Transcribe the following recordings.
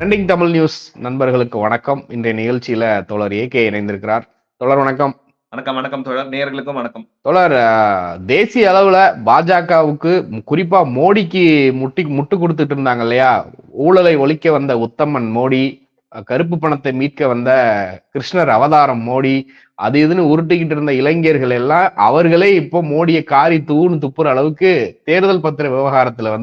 Trending Tamil news நண்பர்களுக்கு வணக்கம். இன்றைய நிகழ்ச்சியில தோழர் ஏகே இணைந்திருக்கிறார். தோழர் வணக்கம். வணக்கம் வணக்கம் தோழர், நேயர்களுக்கும் வணக்கம். தோழர், தேசிய அளவுல பாஜகவுக்கு குறிப்பா மோடிக்கு முட்டு கொடுத்துட்டு இருந்தாங்க இல்லையா? ஊழலை ஒழிக்க வந்த உத்தமன் மோடி, கருப்பு பணத்தை மீட்க வந்த கிருஷ்ணர் அவதாரம் மோடி, அது இதுன்னு உருட்டிக்கிட்டு இருந்த இளைஞர்கள் எல்லாம் அவர்களே இப்போ மோடியை காரி தூணு துப்புற அளவுக்கு தேர்தல் பத்திர விவகாரத்துல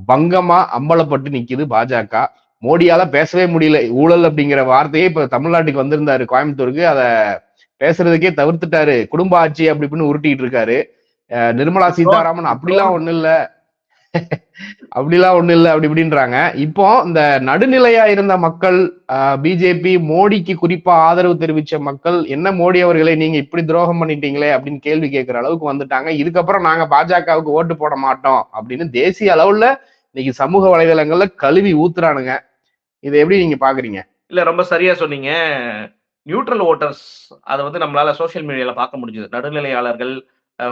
பங்கமா அம்பலப்பட்டு நிக்குது பாஜக. மோடியால பேசவே முடியல. ஊழல் அப்படிங்கிற வார்த்தையே இப்ப தமிழ்நாட்டுக்கு வந்திருந்தாரு கோயம்புத்தூருக்கு, அத பேசுறதுக்கே தவிர்த்துட்டாரு. குடும்ப ஆட்சி அப்படி இப்படின்னு உருட்டிட்டு இருக்காரு. நிர்மலா சீதாராமன் அப்படிலாம் ஒண்ணு இல்ல அப்படி இப்படின்றாங்க. இப்போ இந்த நடுநிலையா இருந்த மக்கள், பிஜேபி மோடிக்கு குறிப்பா ஆதரவு தெரிவிச்ச மக்கள், என்ன மோடி அவர்களை நீங்க இப்படி துரோகம் பண்ணிட்டீங்களே அப்படின்னு கேள்வி கேட்கிற அளவுக்கு வந்துட்டாங்க. இதுக்கப்புறம் நாங்க பாஜகவுக்கு ஓட்டு போட மாட்டோம் அப்படின்னு தேசிய அளவுல இன்னைக்கு சமூக வலைதளங்கள்ல கழுவி ஊத்துறானுங்க. இதை எப்படி நீங்க பாக்குறீங்க? இல்ல, ரொம்ப சரியா சொன்னீங்க. நியூட்ரல் ஓட்டர்ஸ் அதை வந்து நம்மளால சோசியல் மீடியால பார்க்க முடிஞ்சது. நடுநிலையாளர்கள்,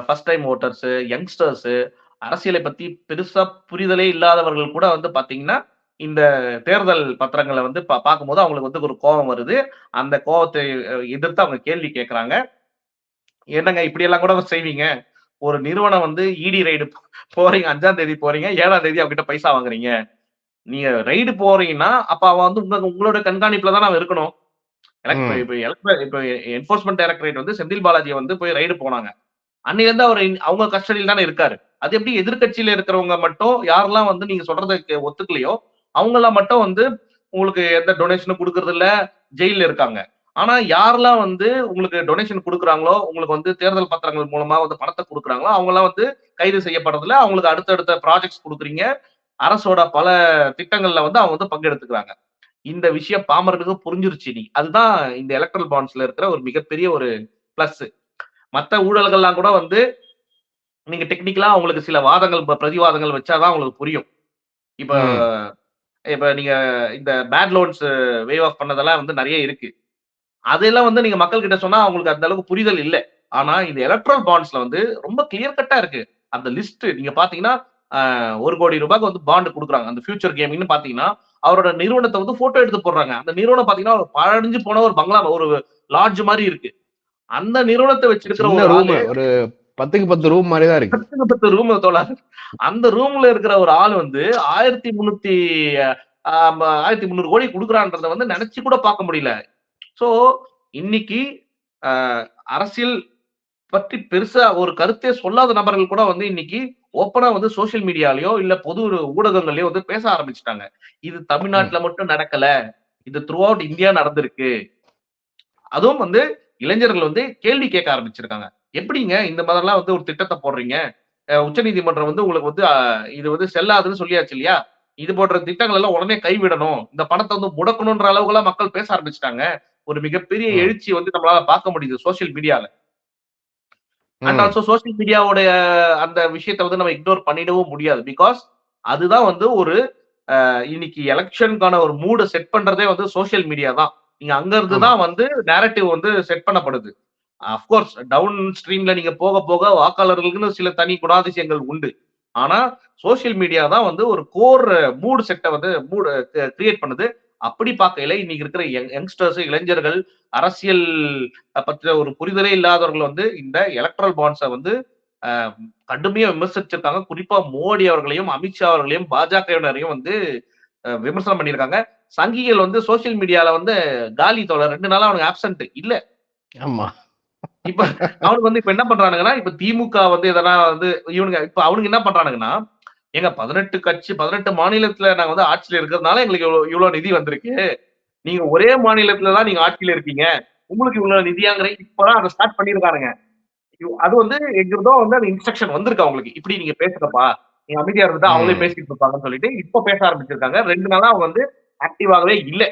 ஃபர்ஸ்ட் டைம் ஓட்டர்ஸ், யங்ஸ்டர்ஸ், அரசியலை பத்தி பெருசா புரிதலே இல்லாதவர்கள் கூட வந்து பாத்தீங்கன்னா இந்த தேர்தல் பத்திரங்களை வந்து பார்க்கும்போது அவங்களுக்கு வந்து ஒரு கோபம் வருது. அந்த கோபத்தை எதிர்த்து அவங்க கேள்வி கேட்கறாங்க. என்னங்க இப்படி எல்லாம் கூட செய்வீங்க? ஒரு நிறுவனம் வந்து இடி ரைடு போறீங்க, 5ஆம் தேதி போறீங்க, 7ஆம் தேதி அவங்ககிட்ட பைசா வாங்குறீங்க. நீங்க ரைடு போறீங்கன்னா அப்ப அவன் வந்து உங்களோட கண்காணிப்புல தான் அவன் இருக்கணும். இப்ப என்போர்ஸ்மென்ட் டைரக்டரேட் வந்து செந்தில் பாலாஜியை வந்து போய் ரைடு போனாங்க. அன்னையில இருந்து அவர் அவங்க கஸ்டடியில் தானே இருக்காரு. அது எப்படி எதிர்கட்சியில இருக்கிறவங்க மட்டும் யாரெல்லாம் வந்து நீங்க சொல்றதுக்கு ஒத்துக்கலையோ அவங்க எல்லாம் மட்டும் வந்து உங்களுக்கு எந்த டொனேஷனும் கொடுக்கறது இல்ல, ஜெயில இருக்காங்க. ஆனா யாரெல்லாம் வந்து உங்களுக்கு டொனேஷன் கொடுக்குறாங்களோ, உங்களுக்கு வந்து தேர்தல் பத்திரங்கள் மூலமா வந்து பணத்தை கொடுக்குறாங்களோ அவங்க எல்லாம் வந்து கைது செய்யப்படுறதுல அவங்களுக்கு அடுத்தடுத்த ப்ராஜெக்ட்ஸ் கொடுக்குறீங்க. அரசோட பல திட்டங்கள்ல வந்து அவங்க வந்து பங்கெடுத்துக்கிறாங்க. இந்த விஷயம் பாமரனுக்கு புரிஞ்சிருச்சு. அதுதான் இந்த எலக்ட்ரல் பாண்ட்ஸ்ல இருக்கிற ஒரு மிகப்பெரிய ஒரு பிளஸ். மத்த ஊழல்கள்லாம் கூட வந்து நீங்க டெக்னிக்கலா உங்களுக்கு சில வாதங்கள், பிரதிவாதங்கள் வச்சாதான் உங்களுக்கு புரியும். இப்ப இப்ப நீங்க இந்த பேட் லோன்ஸ் வேவ் ஆஃப் பண்ணதெல்லாம் வந்து நிறைய இருக்கு. அதெல்லாம் வந்து நீங்க மக்கள் கிட்ட சொன்னா அவங்களுக்கு அந்த அளவுக்கு புரிதல் இல்ல. ஆனா இந்த எலக்ட்ரல் பாண்ட்ஸ்ல வந்து ரொம்ப கிளியர் கட்டா இருக்கு. அந்த லிஸ்ட் நீங்க பாத்தீங்கன்னா 1 கோடி ரூபாய்க்கு வந்து பாண்ட் குடுக்குறாங்க. அந்த ஃபியூச்சர் கேமிங்னு பாத்தீங்கன்னா அவரோட நிறுவனத்தை வந்து போட்டோ எடுத்து போடுறாங்க. அந்த நிறுவனம் பாத்தீங்கன்னா ஒரு பழஞ்சு போன ஒரு பங்களா, ஒரு லாட்ஜ் மாதிரி இருக்கு. அந்த நிறுவனத்தை வச்சிருக்கிற ஒரு ஆளு, ஒரு 10க்கு 10 ரூம் மாதிரி தான் இருக்கு. 10க்கு 10 ரூம் தோழர். அந்த ரூம்ல இருக்கிற ஒரு ஆள் வந்து 1300 கோடி குடுக்குறான்றத வந்து நினைச்சு கூட பார்க்க முடியல. சோ இன்னைக்கு அரசியல் பற்றி பெருசா ஒரு கருத்தே சொல்லாத நபர்கள் கூட வந்து இன்னைக்கு ஓப்பனா வந்து சோசியல் மீடியாலயோ இல்ல பொது ஊடகங்கள்லயோ வந்து பேச ஆரம்பிச்சுட்டாங்க. இது தமிழ்நாட்டுல மட்டும் நடக்கல, இது த்ரூ அவுட் இந்தியா நடந்திருக்கு. அதுவும் வந்து இளைஞர்கள் வந்து கேள்வி கேட்க ஆரம்பிச்சிருக்காங்க. எப்படிங்க இந்த மாதிரிலாம் வந்து ஒரு திட்டத்தை போடுறீங்க? உச்சநீதிமன்றம் வந்து உங்களுக்கு வந்து இது வந்து செல்லாதுன்னு சொல்லியாச்சு இல்லையா? இது போன்ற திட்டங்கள் எல்லாம் உடனே கைவிடணும். இந்த பணத்தை வந்து முடக்கணும்ன்ற அளவுக்குலாம் மக்கள் பேச ஆரம்பிச்சுட்டாங்க. ஒரு மிகப்பெரிய எழுச்சி வந்து நம்மளால பார்க்க முடியுது சோசியல் மீடியால. அண்ட் ஆல்சோ சோசியல் மீடியாவுடைய அந்த விஷயத்தை வந்து நம்ம இக்னோர் பண்ணிடவும் முடியாது. பிகாஸ் அதுதான் வந்து ஒரு இன்னைக்கு எலெக்ஷனுக்கான ஒரு மூட செட் பண்றதே வந்து சோசியல் மீடியா தான். நீங்க அங்க இருந்து தான் வந்து நேரட்டிவ் வந்து செட் பண்ணப்படுது. அஃப்கோர்ஸ் டவுன் ஸ்ட்ரீம்ல நீங்க போக போக வாக்காளர்களுக்குன்னு சில தனி குணாதிசயங்கள் உண்டு. ஆனா சோசியல் மீடியா தான் வந்து ஒரு கோர் மூடு செட்டை வந்து கிரியேட் பண்ணுது. அப்படி பார்க்கையில இன்னைக்கு இருக்கிற யங்ஸ்டர்ஸ், இளைஞர்கள், அரசியல் பற்றிய ஒரு புரிதலே இல்லாதவர்கள் வந்து இந்த எலக்ட்ரல் பாண்ட்ஸை வந்து கடுமையா விமர்சிச்சிருக்காங்க. குறிப்பா மோடி அவர்களையும், அமித்ஷா அவர்களையும், பாஜகவினரையும் வந்து விமர்சனம் பண்ணியிருக்காங்க. சங்கிகள் வந்து சோசியல் மீடியால வந்து காலி தோழர் 2 நாளா அவனுக்கு ஆப்சென்ட் இல்ல. ஆமா. இப்ப அவனுக்கு வந்து இப்ப என்ன பண்றானுங்கன்னா, இப்ப திமுக வந்து எதனா வந்து இவனுங்க இப்ப அவனுக்கு என்ன பண்றானுங்கன்னா, ஏங்க 18 மாநிலத்துல நாங்க வந்து ஆட்சியில இருக்கிறதுனால எங்களுக்கு இவ்வளவு நிதி வந்திருக்கு. நீங்க ஒரே மாநிலத்துல தான் நீங்க ஆட்சியில இருக்கீங்க. உங்களுக்கு இவ்வளவு நிதியாங்கிற இப்பதான் அதை ஸ்டார்ட் பண்ணிருக்கானுங்க. அது வந்து எங்கிருந்தோ வந்து அந்த இன்ஸ்ட்ரக்ஷன் வந்திருக்கு அவங்களுக்கு. இப்படி நீங்க பேசுறப்பா, நீங்க அமைதியா இருந்தா அவங்களே பேசிட்டு இருப்பாங்கன்னு சொல்லிட்டு இப்ப பேச ஆரம்பிச்சிருக்காங்க. 2 நாளா அவங்க வந்து ஆக்டிவாகவே இல்ல.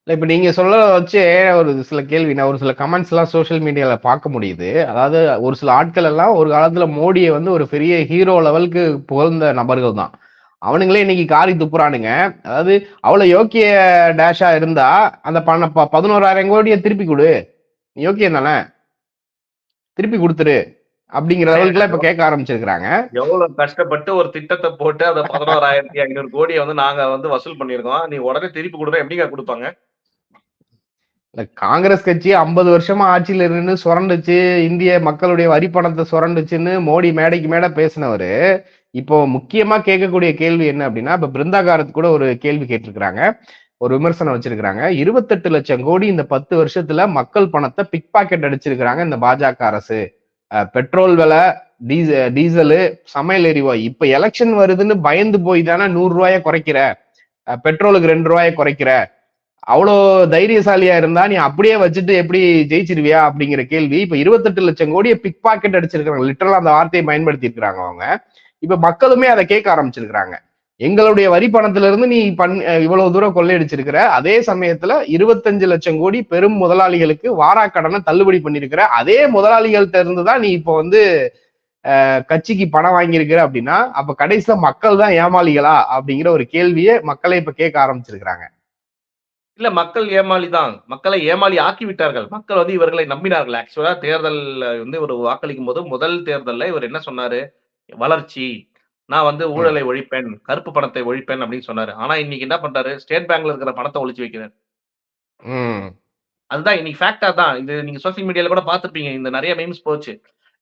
இப்ப நீங்க சொல்ல வச்சு ஒரு சில கேள்வி, நான் ஒரு சில கமெண்ட்ஸ் எல்லாம் சோசியல் மீடியால பார்க்க முடியுது. அதாவது ஒரு சில ஆட்கள் எல்லாம் ஒரு காலத்துல மோடியை வந்து ஒரு பெரிய ஹீரோ லெவலுக்கு புகழ்ந்த நபர்கள் தான். அவனுங்களே இன்னைக்கு காரி துப்புறானுங்க. அதாவது அவ்வளவு யோக்கிய டேஷா இருந்தா அந்த 11,000 கோடியை திருப்பி கொடு, யோக்கியம் தானே, திருப்பி கொடுத்துரு. அப்படிங்கிற லெவலுக்கு எல்லாம் இப்ப கேட்க ஆரம்பிச்சிருக்கிறாங்க. எவ்வளவு கஷ்டப்பட்டு ஒரு திட்டத்தை போட்டு அதை 11,500 கோடியை வந்து நாங்க வந்து வசூல் பண்ணியிருக்கோம். நீ உடனே திருப்பி கொடுத்தா எப்படிங்க கொடுப்பாங்க? இல்ல, காங்கிரஸ் கட்சி 50 வருஷமா ஆட்சியில இருந்து சுரண்டுச்சு, இந்திய மக்களுடைய வரி பணத்தை சுரண்டுச்சுன்னு மோடி மேடைக்கு மேடை பேசினவரு, இப்போ முக்கியமா கேட்கக்கூடிய கேள்வி என்ன அப்படின்னா, இப்ப பிருந்தா காரத் கூட ஒரு கேள்வி கேட்டிருக்கிறாங்க, ஒரு விமர்சனம் வச்சிருக்கிறாங்க. 28 லட்சம் கோடி இந்த 10 வருஷத்துல மக்கள் பணத்தை பிக் பாக்கெட் அடிச்சிருக்கிறாங்க இந்த பாஜக அரசு. பெட்ரோல் விலை, டீசலு, சமையல் எரிவாயு, இப்ப எலெக்ஷன் வருதுன்னு பயந்து போய் தானே 100 ரூபாய குறைக்கிற, பெட்ரோலுக்கு 2 ரூபாய குறைக்கிற, அவ்வளோ தைரியசாலியா இருந்தா நீ அப்படியே வச்சுட்டு எப்படி ஜெயிச்சிருவியா அப்படிங்கிற கேள்வி. இப்ப 28 லட்சம் கோடியை பிக் பாக்கெட் அடிச்சிருக்காங்க, லிட்டரலா அந்த வார்த்தையை பயன்படுத்தி இருக்கிறாங்க அவங்க. இப்ப மக்களுமே அதை கேட்க ஆரம்பிச்சிருக்கிறாங்க. எங்களுடைய வரி பணத்துல இருந்து நீ இவ்வளவு தூரம் கொள்ளையடிச்சிருக்கிற, அதே சமயத்துல 25 லட்சம் கோடி பெரும் முதலாளிகளுக்கு வாராக்கடனை தள்ளுபடி பண்ணிருக்கிற, அதே முதலாளிகள்கிட்ட இருந்துதான் நீ இப்ப வந்து கட்சிக்கு பணம் வாங்கியிருக்கிற அப்படின்னா, அப்ப கடைசியில மக்கள் தான் ஏமாளிகளா அப்படிங்கிற ஒரு கேள்வியை மக்களை இப்ப கேட்க ஆரம்பிச்சிருக்கிறாங்க. இல்ல, மக்கள் ஏமாளி தான். மக்களை ஏமாளி ஆக்கி விட்டார்கள். மக்கள் வந்து இவர்களை நம்பினார்கள். ஆக்சுவலா தேர்தல் வந்து இவர் வாக்களிக்கும் போது முதல் தேர்தல்ல இவர் என்ன சொன்னாரு? வளர்ச்சி, நான் வந்து ஊழலை ஒழிப்பேன், கருப்பு பணத்தை ஒழிப்பேன் அப்படின்னு சொன்னாரு. ஆனா இன்னைக்கு என்ன பண்றாரு? ஸ்டேட் பேங்க்ல இருக்கிற பணத்தை ஒழிச்சு வைக்கிறாரு. அதுதான் இன்னைக்கு ஃபேக்ட் அதான். இது நீங்க சோசியல் மீடியால கூட பார்த்திருப்பீங்க. இந்த நெறைய மீம்ஸ் போச்சு.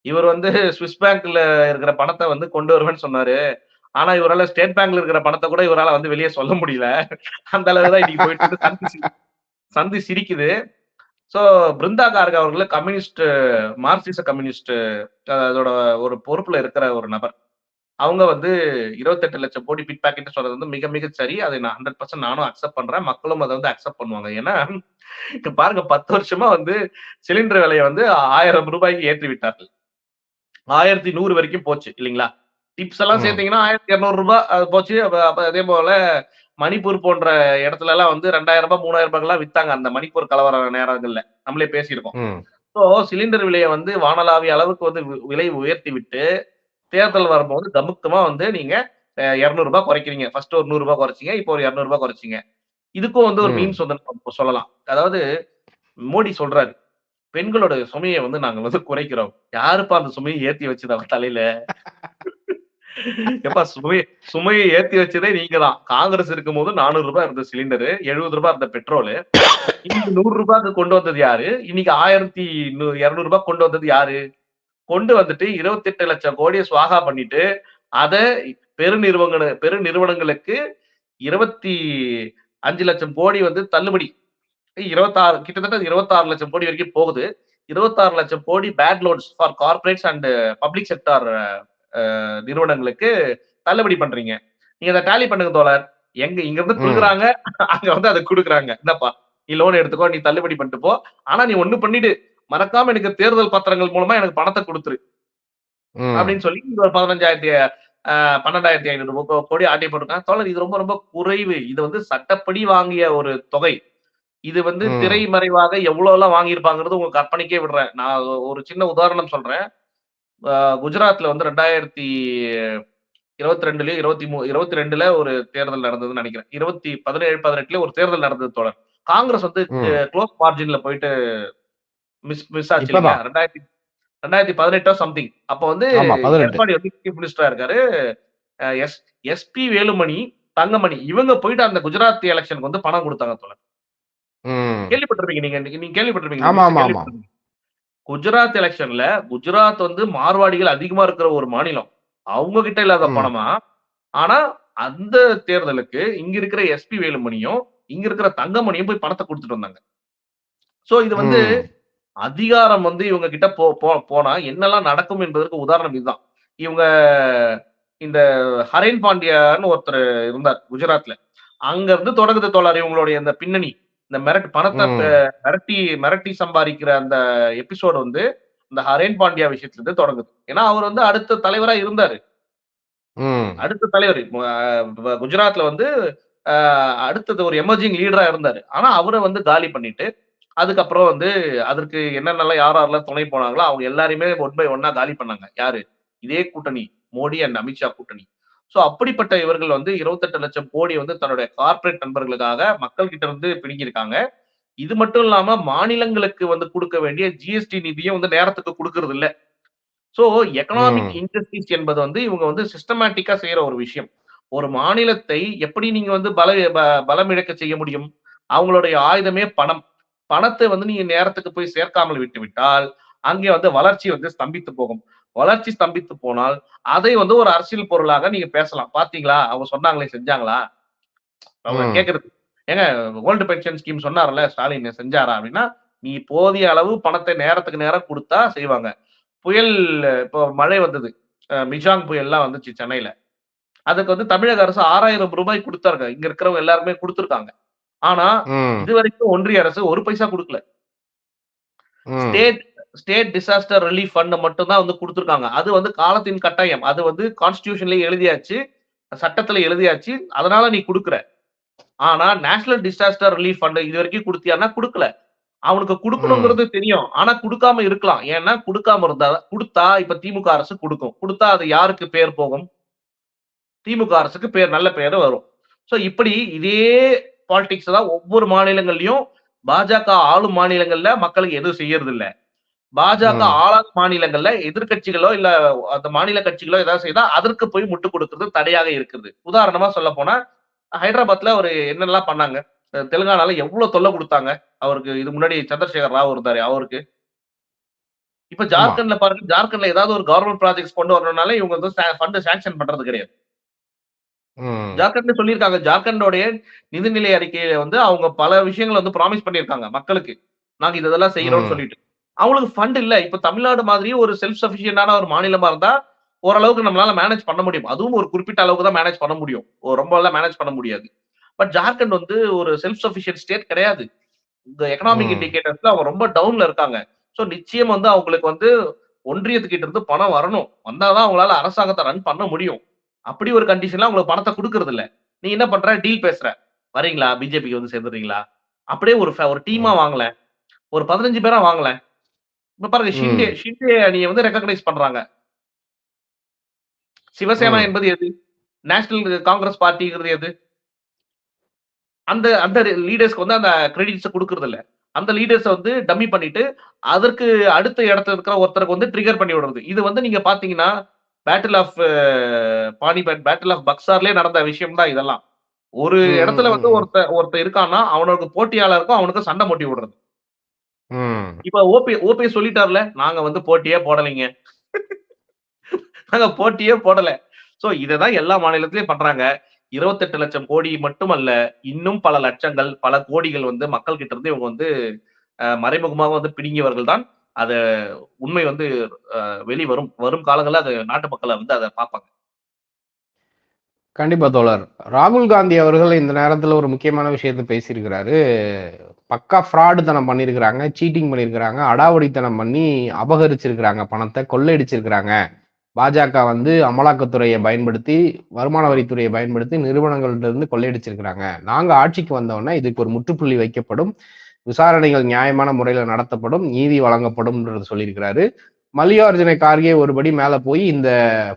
இவர் வந்து ஸ்விஸ் பேங்க்ல இருக்கிற பணத்த வந்து கொண்டு வருவேன்னு சொன்னாரு. ஆனா இவரால ஸ்டேட் பேங்க்ல இருக்கிற பணத்த கூட இவரால வந்து வெளிய சொல்ல முடியல. அந்த அளவு தான் இன்னைக்கு போயிட்டு இருக்கு. சந்தி சிரிக்குது. சோ பிருந்தா கார்க் அவர்கள் கம்யூனிஸ்ட், மார்க்சிச கம்யூனிஸ்ட் அதோட ஒரு பொறுப்புல இருக்கிற ஒரு நபர். அவங்க வந்து 28 லட்சம் கோடி பிட் பாக்கெட் சொல்றது வந்து மிக மிக சரி. அதை நான் 100% நானும் அக்செப்ட் பண்றேன். மக்களும் அத வந்து அக்செப்ட் பண்ணுவாங்க. ஏன்னா, இப்ப பாருங்க 10 வருஷமா வந்து சிலிண்டர் விலைய வந்து ரூ. 1000 ஏற்றி விட்டார்கள். 1100 வரைக்கும் போச்சு இல்லீங்களா? டிப்ஸ் எல்லாம் சேர்த்தீங்கன்னா ரூ. 1200 அது போச்சு. அப்ப அதே போல மணிப்பூர் போன்ற இடத்துலலாம் வந்து ரூ. 2000 ரூ. 3000 வித்தாங்க. அந்த மணிப்பூர் கலவர நேரங்கள்ல. நம்மளே பேசியிருக்கோம். சோ சிலிண்டர் விலைய வந்து வானளாவிய அளவுக்கு வந்து விலை உயர்த்தி விட்டு, தேர்தல் வரும்போது கமுக்கமா வந்து நீங்க ரூ. 200 குறைக்கிறீங்க. ஃபர்ஸ்ட் ஒரு ரூ. 100 குறைச்சீங்க. இப்போ ஒரு ரூ. 200 குறைச்சீங்க. இதுக்கும் வந்து ஒரு மீம்ஸ் வந்து நம்ம சொல்லலாம். அதாவது மோடி சொல்றாரு, பெண்களோட சுமைய வந்து நாங்க வந்து குறைக்கிறோம். யாருப்பா அந்த சுமைய ஏத்தி வச்சது அவர் தலையில? எப்பா சுமைய ஏத்தி வச்சதே நீங்க தான். காங்கிரஸ் இருக்கும்போது ரூ. 400 இருந்த சிலிண்டரு, ரூ. 70 இருந்த பெட்ரோலு. இன்னைக்கு ரூ. 100 கொண்டு வந்தது யாரு? இன்னைக்கு ரூ. 1200 கொண்டு வந்தது யாரு? கொண்டு வந்துட்டு 28 லட்சம் கோடிய ஸ்வாகா பண்ணிட்டு, அத பெருநிறுவனங்களுக்கு 25 லட்சம் கோடி வந்து தள்ளுபடி. 26 கிட்டத்தட்ட 26 லட்சம் கோடி வரைக்கும் போகுது. 26 லட்சம் கோடி bad loans for corporates and public sector நிறுவனங்களுக்கு தள்ளுபடி பண்றீங்க. நீங்க அத டேலி பண்ணுங்க தோழர். இங்க இருந்து குடுக்குறாங்க, அங்க வந்து அத குடுக்குறாங்க. இந்தாப்பா நீ லோன் எடுத்துக்கோ, நீ தள்ளுபடி பண்ணிட்டு போ. ஆனா நீ ஒண்ணு பண்ணிடு. மறக்காம எனக்கு தேர்தல் பத்திரங்கள் மூலமா எனக்கு பணத்த குடுத்துரு. அப்படின்னு சொல்லி ஒரு 12,500 கோடி ஆட்டை போட்டிருக்காங்க. தோழர் இது ரொம்ப ரொம்ப குறைவு. இது வந்து சட்டப்படி வாங்கிய ஒரு தொகை. இது வந்து திரைமறைவாக எவ்வளவுலாம் வாங்கியிருப்பாங்கிறது உங்க கற்பனைக்கே விடுறேன். நான் ஒரு சின்ன உதாரணம் சொல்றேன். குஜராத்ல வந்து 2022லயோ 22ல ஒரு தேர்தல் நடந்ததுன்னு நினைக்கிறேன். 17, 18ல ஒரு தேர்தல் நடந்தது தோழர். காங்கிரஸ் வந்து க்ளோஸ் மார்ஜின்ல போயிட்டு மிஸ் ஆச்சு இல்லையா? 2018 சம்திங். அப்ப வந்து எடப்பாடி வந்து சீஃப் மினிஸ்டரா இருக்காரு. எஸ்பி வேலுமணி, தங்கமணி இவங்க போயிட்டு அந்த குஜராத் எலெக்ஷனுக்கு வந்து பணம் கொடுத்தாங்க தோழர். கேள்விப்பட்டிருப்பீங்க நீங்க கேள்விப்பட்டிருப்பீங்க. குஜராத் எலெக்ஷன்ல குஜராத் வந்து மார்வாடிகள் அதிகமா இருக்கிற ஒரு மாநிலம். அவங்க கிட்ட இல்லாத பணமா, ஆனா அந்த தேர்தலுக்கு இங்க இருக்கிற எஸ்பி வேலுமணியும், இங்க இருக்கிற தங்கமணியும் போய் பணத்தை கொடுத்துட்டு வந்தாங்க. சோ இது வந்து அதிகாரம் வந்து இவங்க கிட்ட போனா என்னெல்லாம் நடக்கும் என்பதற்கு உதாரணம் இதுதான். இவங்க இந்த ஹரேன் பாண்டியான்னு ஒருத்தர் இருந்தார் குஜராத்ல. அங்க இருந்து தொடங்குது தோழர் இவங்களுடைய இந்த பின்னணி. இந்த பணத்தை மிரட்டி சம்பாதிக்கிற அந்த எபிசோடு வந்து இந்த ஹரேன் பாண்டியா விஷயத்துல இருந்து தொடங்குது. ஏன்னா அவர் வந்து அடுத்த தலைவரா இருந்தாரு. அடுத்த தலைவர் குஜராத்ல வந்து அடுத்தது ஒரு எமர்ஜிங் லீடரா இருந்தாரு. ஆனா அவரை வந்து காலி பண்ணிட்டு அதுக்கப்புறம் வந்து அதற்கு என்னென்னலாம் யாரெல்லாம் துணை போனாங்களோ அவங்க எல்லாரையுமே ஒன் பை ஒன்னா காலி பண்ணாங்க. யாரு? இதே கூட்டணி. மோடி அண்ட் அமித்ஷா கூட்டணி. சோ அப்படிப்பட்ட இவர்கள் வந்து 28 லட்சம் கோடி வந்து தன்னுடைய கார்ப்பரேட் நண்பர்களுக்காக மக்கள் கிட்ட இருந்து பிடுங்கியிருக்காங்க. இது மட்டும் இல்லாம மாநிலங்களுக்கு வந்து கொடுக்க வேண்டிய ஜிஎஸ்டி நிதியும் வந்து நேரத்துக்கு குடுக்கறது இல்ல. சோ எக்கனாமிக் ம். இன்ஜஸ்டிஸ் என்பது வந்து இவங்க வந்து சிஸ்டமேட்டிக்கா செய்யற ஒரு விஷயம். ஒரு மாநிலத்தை எப்படி நீங்க வந்து பலமிழக்க செய்ய முடியும்? அவங்களுடைய ஆயுதமே பணம். பணத்தை வந்து நீங்க நேரத்துக்கு போய் சேர்க்காமல் விட்டு விட்டால், அங்கே வந்து வளர்ச்சி வந்து ஸ்தம்பித்து போகும். வளர்ச்சி ஸ்தம்பித்து போனால், அதை வந்து ஒரு அரசியல் பொருளாக நீங்க பேசலாம். பார்த்தீங்களா? அவங்க சொன்னாங்களே செஞ்சாங்களா? அவங்க ம். கேட்கறது. ஏங்க ஓல்டு பென்ஷன் ஸ்கீம் சொன்னார்ல ஸ்டாலின் செஞ்சாரா? அப்படின்னா, நீ போதிய அளவு பணத்தை நேரத்துக்கு நேரம் குடுத்தா செய்வாங்க. புயல் இப்போ மழை வந்தது. மிஜாங் புயல்லாம் வந்துச்சு சென்னையில. அதுக்கு வந்து தமிழக அரசு ரூ. 6,000 குடுத்தாங்க. இங்க இருக்கிறவங்க எல்லாருமே குடுத்துருக்காங்க. ஆனா, ம். இதுவரைக்கும் ஒன்றிய அரசு 1 பைசா குடுக்கல. ம். State state disaster relief fund மட்டும் தான் வந்து குடுத்துருக்காங்க. அது வந்து காலத்தின் கட்டாயம். அது வந்து கான்ஸ்டிடியூஷன்லயே எழுதியாச்சு. சட்டத்துல எழுதியாச்சு. அதனால நீ குடுக்குற. ஆனா, நேஷனல் டிசாஸ்டர் ரிலீஃப் ஃபண்ட் இதுவரைக்கும் குடுத்தியான்னா குடுக்கல. அவனுக்கு ம். குடுக்கணுங்கிறது தெரியும். ஆனா குடுக்காம இருக்கலாம். ஏன்னா குடுக்காம இருந்தா குடுத்தா இப்ப திமுக அரசு குடுக்கும். குடுத்தா அது யாருக்கு பேர் போகும்? திமுக அரசுக்கு பேர் நல்ல பேரு வரும். சோ இப்படி இதே பாலிடிக்ஸ் தான் ஒவ்வொரு மாநிலங்கள்லயும் பாஜக ஆளும் மாநிலங்கள்ல மக்களுக்கு எதுவும் செய்யறதில்ல. பாஜக ம். ஆளாத மாநிலங்கள்ல எதிர்க்கட்சிகளோ, இல்ல அந்த மாநில கட்சிகளோ ஏதாவது செய்தா, அதற்கு போய் முட்டுக் குடுக்குறது தடையாக இருக்குது. உதாரணமா சொல்லப்போனா, ஹைதராபாத்ல அவரு என்னெல்லாம் பண்ணாங்க? தெலுங்கானால எவ்ளோ தொல்ல குடுத்தாங்க? அவருக்கு இதுக்கு முன்னாடி சந்திரசேகர் ராவ் இருந்தாரே அவருக்கு. இப்ப ஆமா. ஜார்க்கண்ட்ல பாருங்க, ஜார்க்கண்ட்ல ஏதாவது ஒரு கவர்ன்மென்ட் ப்ராஜெக்ட்ஸ் கொண்டு வரணும்னாலே இவங்க வந்து ஃபண்ட் சாங்ஷன் பண்றது கிடையாது. ம். ஜார்க்கண்ட்ல சொல்லியிருக்காங்க. ஜார்க்கண்டோடைய நிதிநிலை அறிக்கையில வந்து அவங்க பல விஷயங்கள வந்து ப்ராமிஸ் பண்ணியிருக்காங்க மக்களுக்கு. நாங்க இதெல்லாம் செய்றோம்னு ம். சொல்லிட்டு. அவங்களுக்கு ஃபண்ட் இல்ல. இப்ப தமிழ்நாடு மாதிரி ஒரு செல்ஃப் சஃபிஷியன்டான ஒரு மாநிலமா இருந்தா, ஓரளவுக்கு நம்மளால மேனேஜ் பண்ண முடியும். அதுவும் ஒரு குறிப்பிட்ட அளவுக்கு தான் மேனேஜ் பண்ண முடியும். ரொம்பலாம் மேனேஜ் பண்ண முடியாது. பட் ஜார்க்கண்ட் வந்து ஒரு செல்ஃப் சஃபிஷியன்ட் ஸ்டேட் கிடையாது. இந்த எக்கனாமிக் ம். இண்டிகேட்டர்ஸ்ல அவங்க ரொம்ப டவுன்ல இருக்காங்க. சோ நிச்சயம் வந்து அவங்களுக்கு வந்து ஒன்றியத்துக்கிட்ட இருந்து பணம் வரணும். வந்தா தான் அவங்களால அரசாங்கத்த ரன் பண்ண முடியும். அப்படி ஒரு கண்டிஷன்ல அவங்களுக்கு பணத்த குடுக்குறது இல்ல. நீ என்ன பண்ற? டீல் பேசுற. வரீங்களா? பிஜேபிக்கு வந்து சேர்ந்துடுறீங்களா? அப்படியே ஒரு டீமா ம். வாங்கலேன். ஒரு 15 பேரா வாங்கலேன். இப்ப பாருங்க ஷிண்டே ம். ஷிண்டே அணிய வந்து ரெகக்னைஸ் பண்றாங்க. சிவசேனா ம். என்பது எது? நேஷனல் காங்கிரஸ் பார்ட்டிங்கிறது எது? அந்த அந்த லீடர்ஸ்க்கு வந்து அந்த கிரெடிட்ஸ குடுக்குறது இல்ல. அந்த லீடர்ஸ வந்து டம்மி பண்ணிட்டு, அதற்கு அடுத்த இடத்துல இருக்கிற ஒருத்தருக்கு வந்து ட்ரிகர் பண்ணி விடுறது. இது வந்து நீங்க பார்த்தீங்கன்னா, battle of Panipat, battle of பக்சார்லயே நடந்த விஷயம் தான் இதெல்லாம். ஒரு ம். இடத்துல வந்து ம். ஒருத்தன் இருக்கான்னா, அவனுக்கு போட்டியாளருக்கும் அவனுக்கும் சண்டை மூட்டி விடுறது. ம். இப்ப ஓபிஎஸ் சொல்லிட்டார்ல, நாங்க வந்து போட்டியே போடலைங்க. நாங்க போட்டியே போடல. சோ இததான் எல்லா மாநிலத்திலயும் பண்றாங்க. 28,00,000 கோடி மட்டுமல்ல, இன்னும் பல லட்சங்கள், பல கோடிகள் வந்து மக்கள் கிட்ட இருந்து இவங்க வந்து மறைமுகமாக வந்து பிடுங்கியவர்கள் தான். அத உண்மை வந்து வெளிவரும். வரும் காலங்கள்ல அது நாட்டு மக்கள் வந்து அத பார்ப்பாங்க. கண்டிப்பா தோழர். ராகுல் காந்தி அவர்கள் இந்த நேரத்துல ஒரு முக்கியமான விஷயத்த பேசியிருக்கிறாரு. பக்கா ஃப்ராடு தனம் பண்ணியிருக்கிறாங்க. சீட்டிங் பண்ணியிருக்கிறாங்க. அடாவடித்தனம் பண்ணி அபகரிச்சிருக்கிறாங்க பணத்த. கொள்ளையடிச்சிருக்கிறாங்க. பாஜக வந்து அமலாக்கத்துறைய பயன்படுத்தி, வருமான வரித்துறைய பயன்படுத்தி நிறுவனங்கள்ட்ட இருந்து கொள்ளையடிச்சிருக்கிறாங்க. நாங்க ஆட்சிக்கு வந்தோனே இதுக்கு ஒரு முற்றுப்புள்ளி வைக்கப்படும். விசாரணைகள் நியாயமான முறையில நடத்தப்படும். நீதி வழங்கப்படும்ன்றத சொல்லியிருக்கிறாரு. மல்லிகார்ஜுன கார்கே ஒருபடி மேல போய் இந்த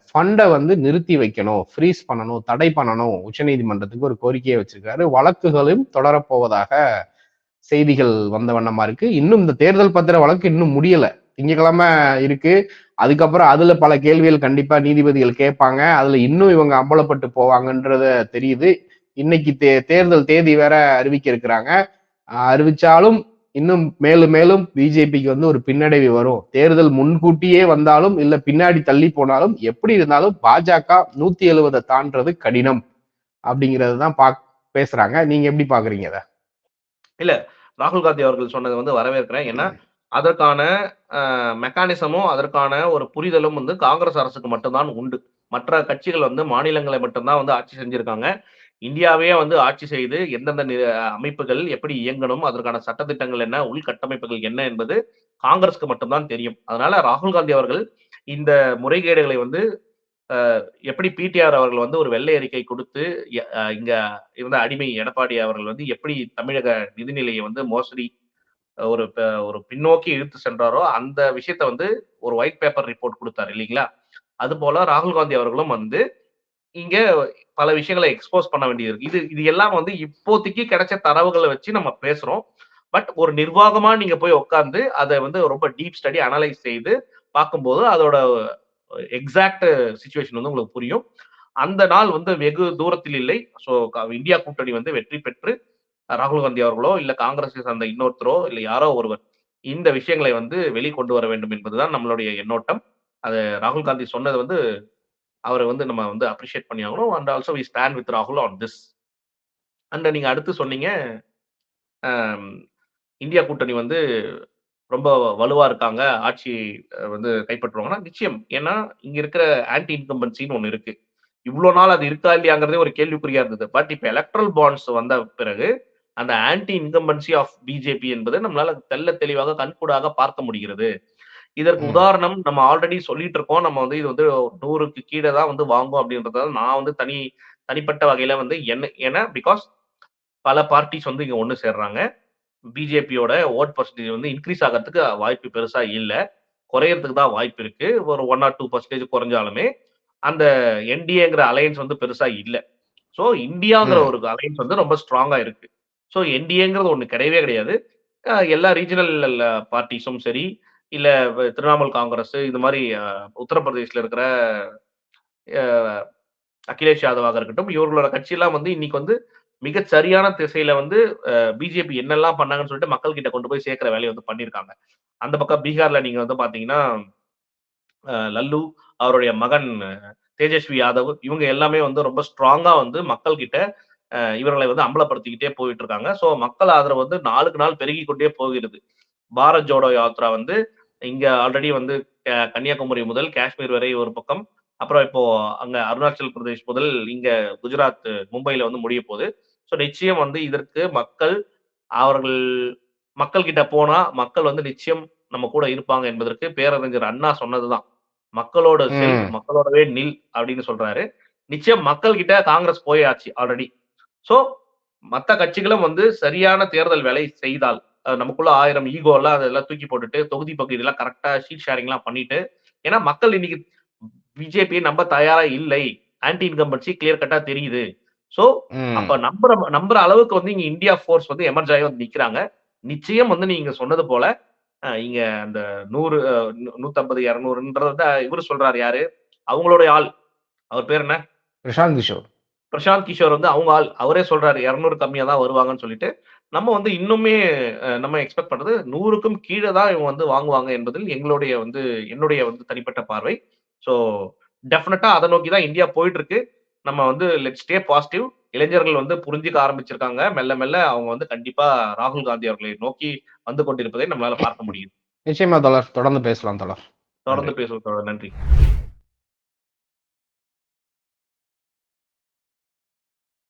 ஃபண்ட வந்து நிறுத்தி வைக்கணும், ஃப்ரீஸ் பண்ணணும், தடை பண்ணணும் உச்சநீதிமன்றத்துக்கு ஒரு கோரிக்கையை வச்சிருக்காரு. வழக்குகளும் தொடரப்போவதாக செய்திகள் வந்த வண்ணமா இருக்கு. இன்னும் இந்த தேர்தல் பத்திர வழக்கு இன்னும் முடியல. திங்கட்கிழமை இருக்கு. அதுக்கப்புறம் அதுல பல கேள்விகள் கண்டிப்பா நீதிபதிகள் கேட்பாங்க. அதுல இன்னும் இவங்க அம்பலப்பட்டு போவாங்கன்றத தெரியுது. இன்னைக்கு தேர்தல் தேதி வேற அறிவிக்க இருக்கிறாங்க. அறிவிச்சாலும் இன்னும் மேலும் மேலும் பிஜேபிக்கு வந்து ஒரு பின்னடைவு வரும். தேர்தல் முன்கூட்டியே வந்தாலும் இல்ல பின்னாடி தள்ளி போனாலும் எப்படி இருந்தாலும் பாஜக 170 தாண்டறது கடினம் அப்படிங்கறது தான் பேசுறாங்க. நீங்க எப்படி பாக்குறீங்க அத? இல்ல ராகுல் காந்தி அவர்கள் சொன்னத வந்து வரவேற்கிறேன். ஏன்னா, அதற்கான மெக்கானிசமும், அதற்கான ஒரு புரிதலும் வந்து காங்கிரஸ் அரசுக்கு மட்டும் தான் உண்டு. மற்ற கட்சிகள் வந்து மாநிலங்களை மட்டும் தான் வந்து ஆட்சி செஞ்சிருக்காங்க. இந்தியாவையே வந்து ஆட்சி செய்து எந்தெந்த அமைப்புகள் எப்படி இயங்கணும், அதற்கான சட்டதிட்டங்கள் என்ன, உள்கட்டமைப்புகள் என்ன என்பது காங்கிரஸ்க்கு மட்டும் தான் தெரியும். அதனால ராகுல் காந்தி அவர்கள் இந்த முறைகேடுகளை வந்து எப்படி பிடிஆர் அவர்கள் வந்து ஒரு வெள்ளை அறிக்கை குடுத்து, இங்க இருந்த அடிமை எடப்பாடி அவர்கள் வந்து எப்படி தமிழக நிதிநிலையை வந்து மோசடி ஒரு ஒரு பின்னோக்கி இழுத்து சென்றாரோ, அந்த விஷயத்த வந்து ஒரு ஒயிட் பேப்பர் ரிப்போர்ட் குடுத்தாரு இல்லீங்களா? அதுபோல ராகுல் காந்தி அவர்களும் வந்து இங்க பல விஷயங்கள எக்ஸ்போஸ் பண்ண வேண்டியது இருக்கு. இது இது எல்லாம் வந்து இப்போதைக்கு கிடைச்ச தரவுகள வச்சு நம்ம பேசுறோம். பட் ஒரு நிர்வாகமா நீங்க போய் உட்கார்ந்து அத வந்து ரொம்ப டீப் ஸ்டடி அனலைஸ் செய்து, பார்க்கும்போது அதோட எக்ஸாக்ட் சிச்சுவேஷன் வந்து உங்களுக்கு புரியும். அந்த நாள் வந்து வெகு தூரத்தில் இல்லை. ஸோ இந்தியா கூட்டணி வந்து வெற்றி பெற்று ராகுல் காந்தி அவர்களோ, இல்ல காங்கிரஸை சார்ந்த இன்னொருத்தரோ, இல்ல யாரோ ஒருவர் இந்த விஷயங்களை வந்து வெளிக்கொண்டு வர வேண்டும் என்பதுதான் நம்மளுடைய எண்ணோட்டம். அது ராகுல் காந்தி சொன்னது வந்து அவர வந்து நம்ம வந்து அப்ரிஷியேட் பண்ணி ஆகணும். And also we stand with ராகுல் ஆன் திஸ். அண்ட் நீங்க அடுத்து சொன்னீங்க, அம் இந்தியா கூட்டணி வந்து ரொம்ப வலுவா இருக்காங்க. ஆட்சி வந்து கைப்பற்றுவாங்கன்னா, நிச்சயம். ஏன்னா, இங்க இருக்கிற ஆன்டி இன்கம்பன்சின்னு ஒண்ணு இருக்கு. இவ்ளோ நாள் அது இருக்கா இல்லையாங்கிறதே ஒரு கேள்விக்குறியா இருந்தது. பட் இப்ப எலக்ட்ரல் பாண்ட்ஸ் வந்த பிறகு, அந்த ஆன்டி இன்கம்பன்சி ஆஃப் பிஜேபி என்பது நம்மளால தெள்ளத் தெளிவாக கண்கூடாக பார்க்க முடிகிறது. இதற்கு ம். உதாரணம் நம்ம ஆல்ரெடி சொல்லிட்டு இருக்கோம். நம்ம வந்து இது வந்து 100க்கு கீழ தான் வந்து வாங்கும் அப்படின்றத நான் வந்து தனிப்பட்ட வகையில வந்து ஏன்னா பிகாஸ் பல பார்ட்டிஸ் வந்து இங்க ஒண்ணு சேர்றாங்க. பிஜேபியோட வோட் பெர்சன்டேஜ் வந்து இன்கிரீஸ் ஆகறதுக்கு வாய்ப்பு பெருசா இல்ல. குறையறதுக்கு தான் வாய்ப்பு இருக்கு. ஒரு 1 ஆர் 2% குறைஞ்சாலுமே, அந்த என்டிஏங்கிற அலையன்ஸ் வந்து பெருசா இல்ல. சோ இந்தியாங்கிற ம். ஒரு அலையன்ஸ் வந்து ரொம்ப ஸ்ட்ராங்கா இருக்கு. சோ என்டிஏங்கிறது ஒண்ணு கிடையவே கிடையாது. எல்லா ரீஜனல் பார்ட்டிஸும் சரி, இல்ல திரிணாமுல் காங்கிரஸ் இது மாரி உத்தரப்பிரதேஷ்ல இருக்கிற அ அகிலேஷ் யாதவாக இருக்கட்டும், இவர்களோட கட்சியெல்லாம் வந்து இன்னைக்கு வந்து மிகச் சரியான திசையில வந்து பிஜேபி என்னெல்லாம் பண்ணாங்கன்னு சொல்லிட்டு மக்கள் கிட்ட கொண்டு போய் சேர்க்கிற வேலைய வந்து பண்ணியிருக்காங்க. அந்த பக்கம் பீகார்ல நீங்க வந்து பார்த்தீங்கன்னா, லல்லு, அவருடைய மகன் தேஜஸ்வி யாதவ் இவங்க எல்லாமே வந்து ரொம்ப ஸ்ட்ராங்கா வந்து மக்கள் கிட்ட இவர்களை வந்து அம்பலப்படுத்திக்கிட்டே போயிட்டு இருக்காங்க. சோ மக்கள் ஆதரவு வந்து நாளுக்கு நாள் பெருகிக் கொண்டே போகிறது. பாரத் ஜோடோ யாத்ரா வந்து இங்க ஆல்ரெடி வந்து கன்னியாகுமரி முதல் காஷ்மீர் வரை ஒரு பக்கம். அப்புறம் இப்போ அங்க அருணாச்சல் பிரதேஷ் முதல் இங்க குஜராத், மும்பைல வந்து முடியப் போது. ஸோ நிச்சயம் வந்து இதற்கு அவர்கள் மக்கள் கிட்ட போனா, மக்கள் வந்து நிச்சயம் நம்ம கூட இருப்பாங்க என்பதற்கு பேரறிஞர் அண்ணா சொன்னதுதான். "மக்களோடு செல், ம். மக்களோடவே நில்" அப்படின்னு சொல்றாரு. நிச்சயம் மக்கள் கிட்ட காங்கிரஸ் போயாச்சு ஆல்ரெடி. சோ, மத்த கட்சிகளும் வந்து சரியான தேர்தல் வேலை செய்தால், நமக்குள்ள 1000 ஈகோலாம் அதெல்லாம் தூக்கி போட்டுட்டு, தொகுதி பங்கீடுலாம் கரெக்ட்டா ஷீட் ஷேரிங்லாம் பண்ணிட்டு, ஏன்னா மக்கள் இன்னைக்கு பிஜேபிய நம்ப தயாரா இல்லை. ஆன்டி இன்கம்பன்சி கிளியர் கட்டா தெரியுது. சோ, அப்ப ம். நம்புற அளவுக்கு வந்து இங்க இந்தியா ஃபோர்ஸ் வந்து எமர்ஜ் ஆகி வந்து நிக்கிறாங்க. நிச்சயம் வந்து நீங்க சொன்னது போல, இங்க அந்த 100 150, 200ன்றத இவரு சொல்றாரு யாரு? அவங்களுடைய ஆள். அவர் பேர் என்ன? பிரசாந்த் கிஷோர். பிரசாந்த் கிஷோர் வந்து அவங்க ஆள். அவரே சொல்றாரு 200 கம்மியா தான் வருவாங்கன்னு சொல்லிட்டு. நம்ம வந்து இன்னுமே நம்ம எக்ஸ்பெக்ட் பண்றது 100க்கும் கீழ தான் இவங்க வந்து வாங்குவாங்க என்பதில் என்னுடைய வந்து தனிப்பட்ட பார்வை. ஸோ டெஃபினட்டா அத நோக்கி தான் இந்தியா போயிட்டு இருக்கு. நம்ம வந்து லெட்ஸ் ஸ்டே பாசிட்டிவ். இளைஞர்கள் வந்து புரிஞ்சுக்க ஆரம்பிச்சிருக்காங்க. மெல்ல மெல்ல அவங்க வந்து கண்டிப்பா ராகுல் காந்தி அவர்களை நோக்கி வந்து கொண்டிருப்பதை நம்மளால பார்க்க முடியுது. நிச்சயமா தோழர். தொடர்ந்து பேசலாம் தோழர். தொடர்ந்து நன்றி. பேசுவோம் தோழர். நன்றி.